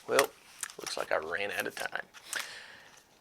Well, looks like I ran out of time.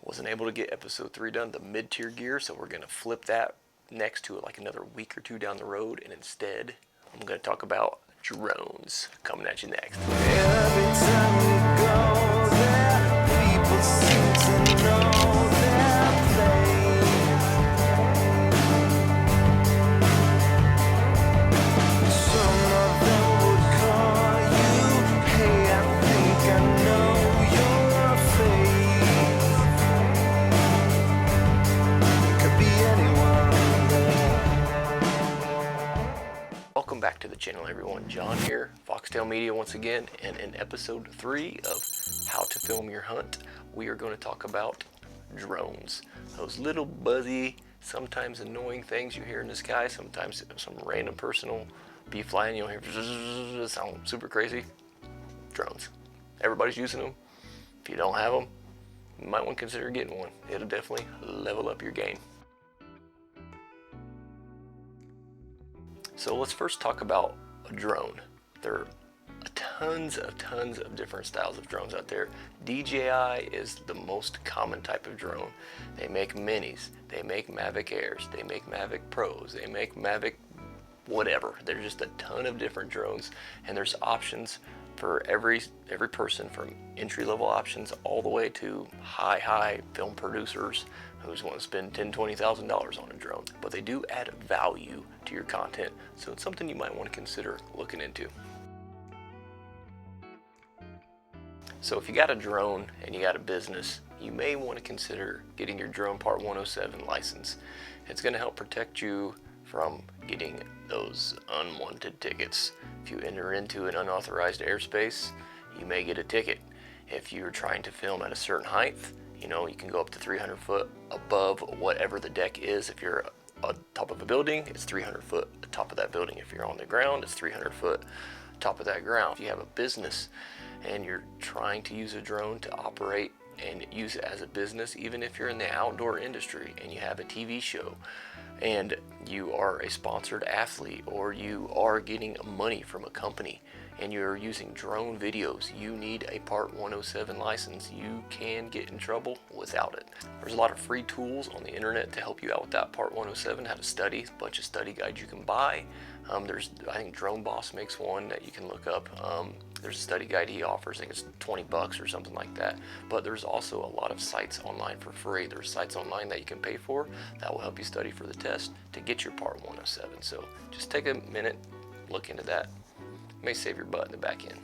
Wasn't able to get episode 3 done, the mid-tier gear, so we're going to flip that next to it like another week or two down the road, and instead I'm going to talk about drones coming at you next. Every time we go there, people seem to know their place. Some of them would call you, hey, I think I know your face. Could be anyone there. Welcome back to the channel, everyone. John here, Foxtail Media once again, and in episode 3 of How to Film Your Hunt, we are going to talk about drones. Those little buzzy, sometimes annoying things you hear in the sky. Sometimes some random person will be flying, you'll hear sound super crazy. Drones. Everybody's using them. If you don't have them, you might want to consider getting one. It'll definitely level up your game. So let's first talk about a drone. There are tons of different styles of drones out there. DJI is the most common type of drone. They make minis, they make Mavic Airs, they make Mavic Pros, they make Mavic whatever. There's just a ton of different drones, and there's options for every person, from entry-level options all the way to high film producers who just want to spend $10,000-$20,000 on a drone. But they do add value to your content, so it's something you might want to consider looking into. So if you got a drone and you got a business, you may want to consider getting your drone Part 107 license. It's going to help protect you from getting those unwanted tickets. If you enter into an unauthorized airspace, you may get a ticket. If you're trying to film at a certain height, you can go up to 300 foot above whatever the deck is. If you're on top of a building, it's 300 foot at the top of that building. If you're on the ground, it's 300 foot top of that ground. If you have a business and you're trying to use a drone to operate and use it as a business, even if you're in the outdoor industry and you have a TV show and you are a sponsored athlete, or you are getting money from a company and you're using drone videos, you need a Part 107 license. You can get in trouble without it. There's a lot of free tools on the internet to help you out with that Part 107, how to study, a bunch of study guides you can buy. I think Drone Boss makes one that you can look up. There's a study guide he offers, I think it's 20 bucks or something like that. But there's also a lot of sites online for free. There's sites online that you can pay for that will help you study for the test to get your Part 107. So just take a minute, look into that. It may save your butt in the back end.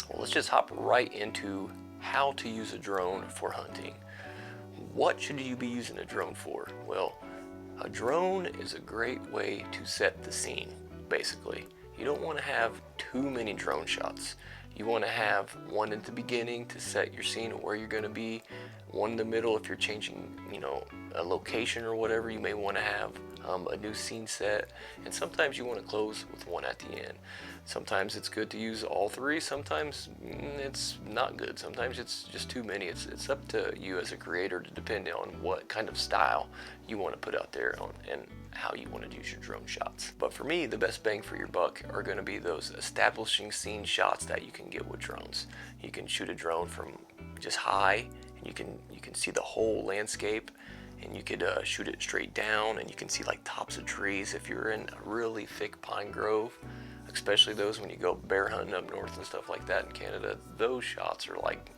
Well, let's just hop right into how to use a drone for hunting. What should you be using a drone for? Well, a drone is a great way to set the scene, basically. You don't want to have too many drone shots. You want to have one at the beginning to set your scene where you're going to be, one in the middle if you're changing, a location or whatever. You may want to have a new scene set, and sometimes you want to close with one at the end. Sometimes it's good to use all three. Sometimes it's not good. Sometimes it's just too many. It's up to you as a creator to depend on what kind of style you want to put out there and how you want to use your drone shots. But for me, the best bang for your buck are going to be those establishing scene shots that you can get with drones. You can shoot a drone from just high, and you can see the whole landscape, and you could shoot it straight down, and you can see like tops of trees. If you're in a really thick pine grove, especially those when you go bear hunting up north and stuff like that in Canada, those shots are like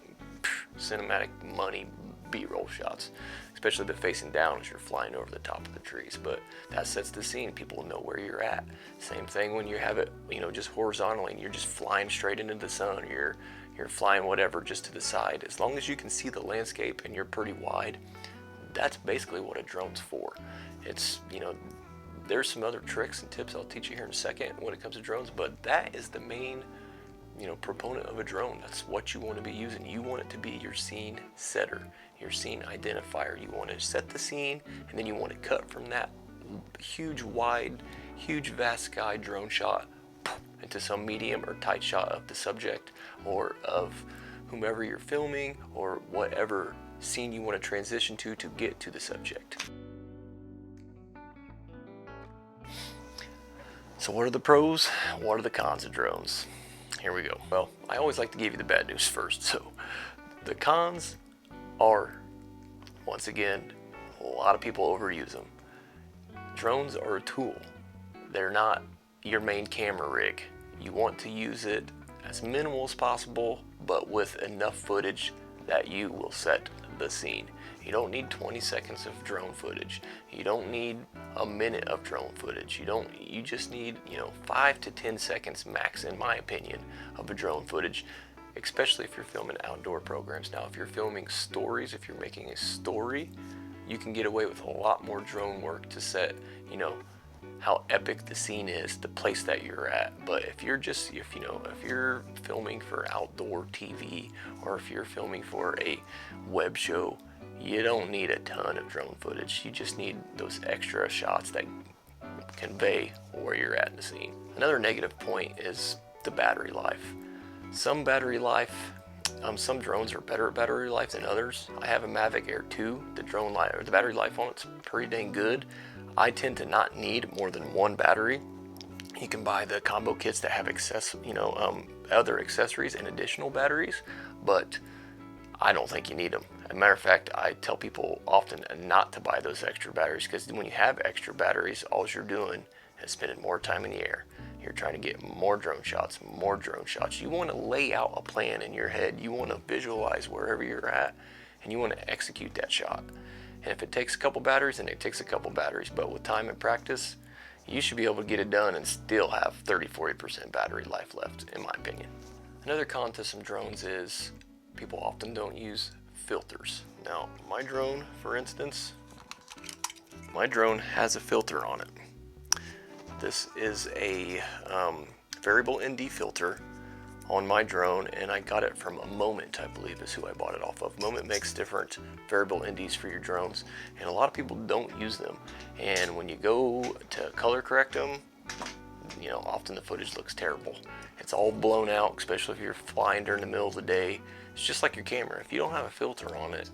cinematic money B-roll shots, especially if they're facing down as you're flying over the top of the trees. But that sets the scene. People know where you're at. Same thing when you have it, just horizontally and you're just flying straight into the sun, or you're flying whatever just to the side. As long as you can see the landscape and you're pretty wide, that's basically what a drone's for. It's, there's some other tricks and tips I'll teach you here in a second when it comes to drones, but that is the main, proponent of a drone. That's what you want to be using. You want it to be your scene setter, your scene identifier. You want to set the scene, and then you want to cut from that huge vast sky drone shot into some medium or tight shot of the subject or of whomever you're filming, or whatever scene you want to transition to get to the subject. So what are the pros? What are the cons of drones? Here we go. Well, I always like to give you the bad news first. So the cons are, once again, a lot of people overuse them. Drones are a tool. They're not your main camera rig. You want to use it as minimal as possible, but with enough footage that you will set the scene. You don't need 20 seconds of drone footage. You don't need a minute of drone footage. You just need, 5 to 10 seconds max, in my opinion, of a drone footage, especially if you're filming outdoor programs. Now, if you're filming stories, if you're making a story, you can get away with a lot more drone work to set, how epic the scene is, the place that you're at. But if you're filming for outdoor TV, or if you're filming for a web show, you don't need a ton of drone footage. You just need those extra shots that convey where you're at in the scene. Another negative point is the battery life. Some drones are better at battery life than others. I have a Mavic Air 2. The battery life on it's pretty dang good. I tend to not need more than one battery. You can buy the combo kits that have other accessories and additional batteries, but I don't think you need them. As a matter of fact, I tell people often not to buy those extra batteries, because when you have extra batteries, all you're doing is spending more time in the air. You're trying to get more drone shots. You want to lay out a plan in your head. You want to visualize wherever you're at, and you want to execute that shot. And if it takes a couple batteries, then it takes a couple batteries. But with time and practice, you should be able to get it done and still have 30-40% battery life left, in my opinion. Another con to some drones is people often don't use filters. Now, my drone, for instance, has a filter on it. This is a variable ND filter on my drone, and I got it from Moment, I believe is who I bought it off of. Moment makes different variable NDs for your drones, and a lot of people don't use them. And when you go to color correct them, often the footage looks terrible. It's all blown out, especially if you're flying during the middle of the day. It's just like your camera. If you don't have a filter on it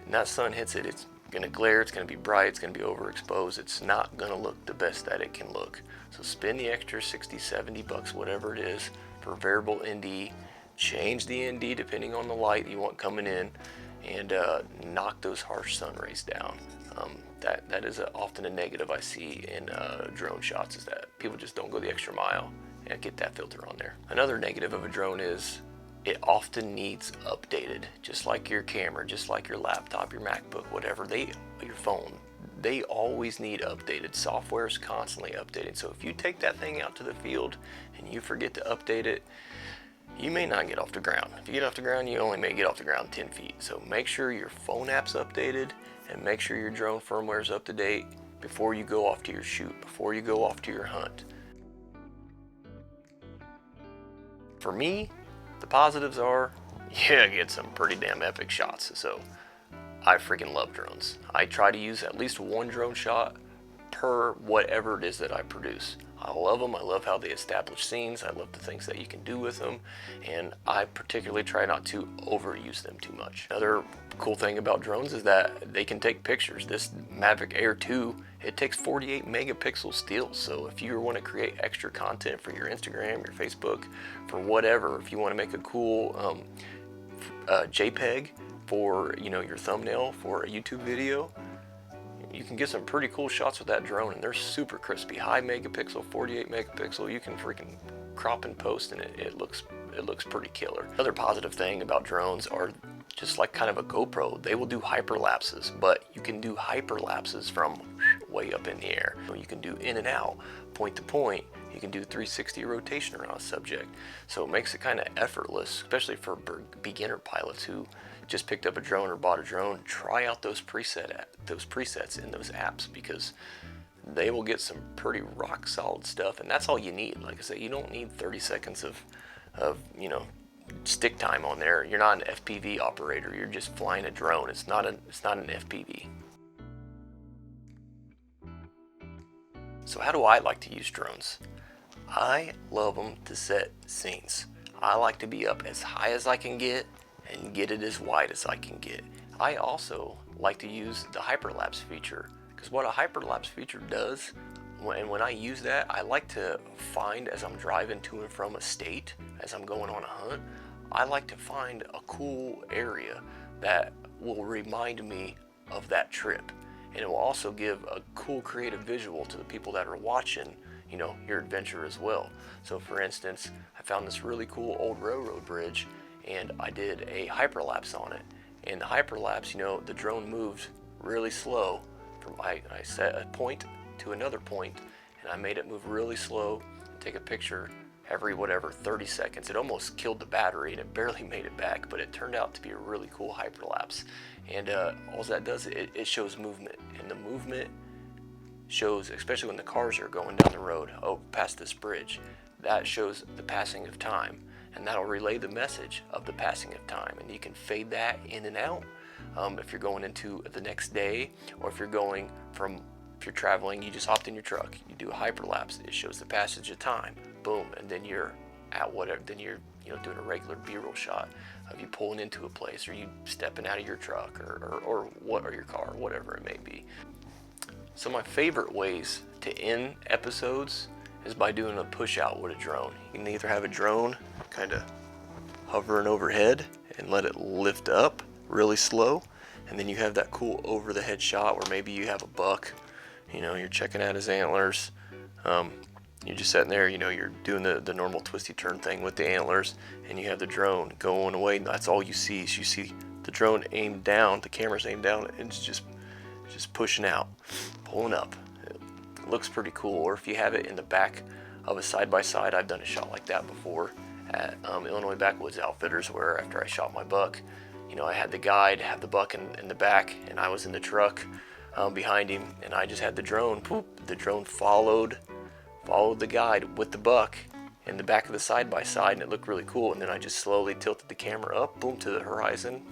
and that sun hits it, it's gonna glare, it's gonna be bright, it's gonna be overexposed. It's not gonna look the best that it can look. So spend the extra 60, 70 bucks, whatever it is, for variable ND. Change the ND depending on the light you want coming in, and knock those harsh sun rays down. That is often a negative I see in drone shots, is that people just don't go the extra mile and get that filter on there. Another negative of a drone is it often needs updated, just like your camera, just like your laptop, your MacBook, whatever, your phone. They always need updated. Software is constantly updated. So if you take that thing out to the field and you forget to update it, you may not get off the ground. If you get off the ground, you only may get off the ground 10 feet. So make sure your phone app's updated, and make sure your drone firmware is up to date before you go off to your shoot, before you go off to your hunt. For me, the positives are, get some pretty damn epic shots. So I freaking love drones. I try to use at least one drone shot per whatever it is that I produce. I love them. I love how they establish scenes. I love the things that you can do with them, and I particularly try not to overuse them too much. Another cool thing about drones is that they can take pictures. This Mavic Air 2, it takes 48 megapixel still. So if you want to create extra content for your Instagram, your Facebook, for whatever, if you want to make a cool JPEG for your thumbnail for a YouTube video, you can get some pretty cool shots with that drone, and they're super crispy. High megapixel, 48 megapixel. You can freaking crop and post, and it looks pretty killer. Another positive thing about drones are just like kind of a GoPro. They will do hyperlapses, but you can do hyperlapses from way up in the air. You can do in and out, point to point. You can do 360 rotation around a subject. So it makes it kind of effortless, especially for beginner pilots who just picked up a drone or bought a drone. Try out those presets in those apps, because they will get some pretty rock solid stuff, and that's all you need. Like I said, you don't need 30 seconds of stick time on there. You're not an FPV operator. You're just flying a drone. It's not an FPV. So how do I like to use drones? I love them to set scenes. I like to be up as high as I can get and get it as wide as I can get. I also like to use the hyperlapse feature, because what a hyperlapse feature does, And when I use that, I like to find, as I'm driving to and from a state, as I'm going on a hunt, I like to find a cool area that will remind me of that trip. And it will also give a cool creative visual to the people that are watching, you know, your adventure as well. So for instance, I found this really cool old railroad bridge and I did a hyperlapse on it. And the hyperlapse, you know, the drone moved really slow from I set a point to another point and I made it move really slow and take a picture every 30 seconds. It almost killed the battery and it barely made it back, but it turned out to be a really cool hyperlapse. And all that does, it shows movement, and the movement shows, especially when the cars are going down the road, oh, past this bridge, that shows the passing of time, and that'll relay the message of the passing of time, and you can fade that in and out if you're going into the next day, or if you're going from, if you're traveling, you just hopped in your truck, you do a hyperlapse, it shows the passage of time, boom, and then you're at whatever, then you're, you know, doing a regular B-roll shot of you pulling into a place, or you stepping out of your truck, or your car, whatever it may be. So my favorite ways to end episodes is by doing a push out with a drone. You can either have a drone kind of hovering overhead and let it lift up really slow, and then you have that cool over the head shot where maybe you have a buck, you know, you're checking out his antlers, you're just sitting there, you know, you're doing the normal twisty turn thing with the antlers, and you have the drone going away, and that's all you see is you see the drone aimed down, the camera's aimed down, and it's just pushing out, pulling up. It looks pretty cool. Or if you have it in the back of a side-by-side, I've done a shot like that before at Illinois Backwoods Outfitters, where after I shot my buck, you know, I had the guide have the buck in the back, and I was in the truck behind him, and I just had the drone. Poop, the drone followed the guide with the buck in the back of the side-by-side, and it looked really cool. And then I just slowly tilted the camera up, boom, to the horizon,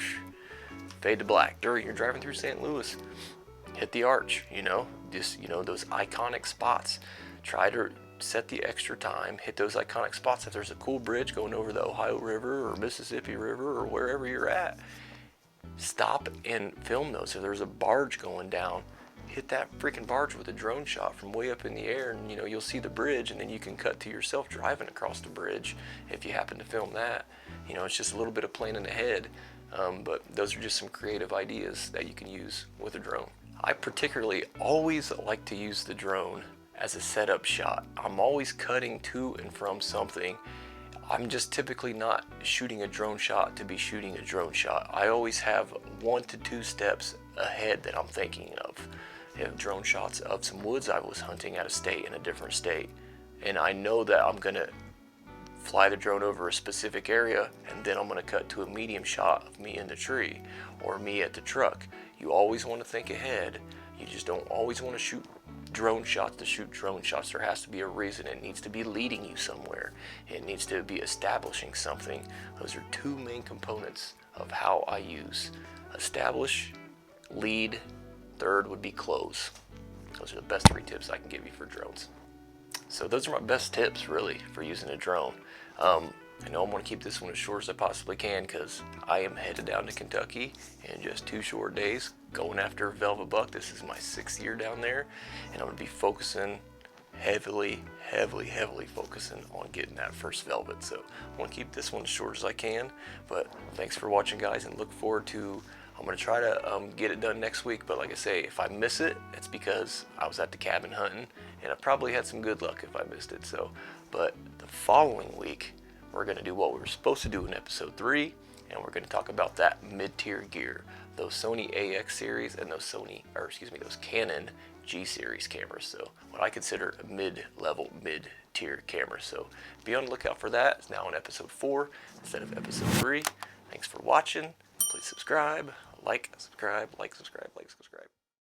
fade to black. You're driving through St. Louis, hit the arch, you know, just, you know, those iconic spots. Try to set the extra time, hit those iconic spots. If there's a cool bridge going over the Ohio River or Mississippi River or wherever you're at, stop and film those. If there's a barge going down, hit that freaking barge with a drone shot from way up in the air, and you know, you'll see the bridge, and then you can cut to yourself driving across the bridge if you happen to film that. You know, it's just a little bit of planning ahead, but those are just some creative ideas that you can use with a drone. I particularly always like to use the drone as a setup shot. I'm always cutting to and from something. I'm just typically not shooting a drone shot to be shooting a drone shot. I always have 1 to 2 steps ahead that I'm thinking of. I have drone shots of some woods I was hunting out of state, in a different state, and I know that I'm gonna fly the drone over a specific area, and then I'm gonna cut to a medium shot of me in the tree or me at the truck. You always want to think ahead. You just don't always want to shoot drone shots to shoot drone shots. There has to be a reason. It needs to be leading you somewhere. It needs to be establishing something. Those are 2 main components of how I use: establish, lead, third would be close. Those are the best 3 tips I can give you for drones. So those are my best tips really for using a drone. I know I'm going to keep this one as short as I possibly can because I am headed down to Kentucky in just 2 short days going after velvet buck. This is my 6th year down there, and I'm going to be focusing heavily focusing on getting that first velvet. So I want to keep this one as short as I can, but thanks for watching, guys, and look forward to, I'm going to try to get it done next week, but like I say, if I miss it, it's because I was at the cabin hunting, and I probably had some good luck if I missed it. So, but the following week, we're going to do what we were supposed to do in episode 3, and we're going to talk about that mid-tier gear, those Sony AX series and those those Canon G series cameras. So what I consider a mid-level, mid-tier camera. So be on the lookout for that. It's now in episode 4 instead of episode 3. Thanks for watching. Please subscribe, like, subscribe, like, subscribe, like, subscribe.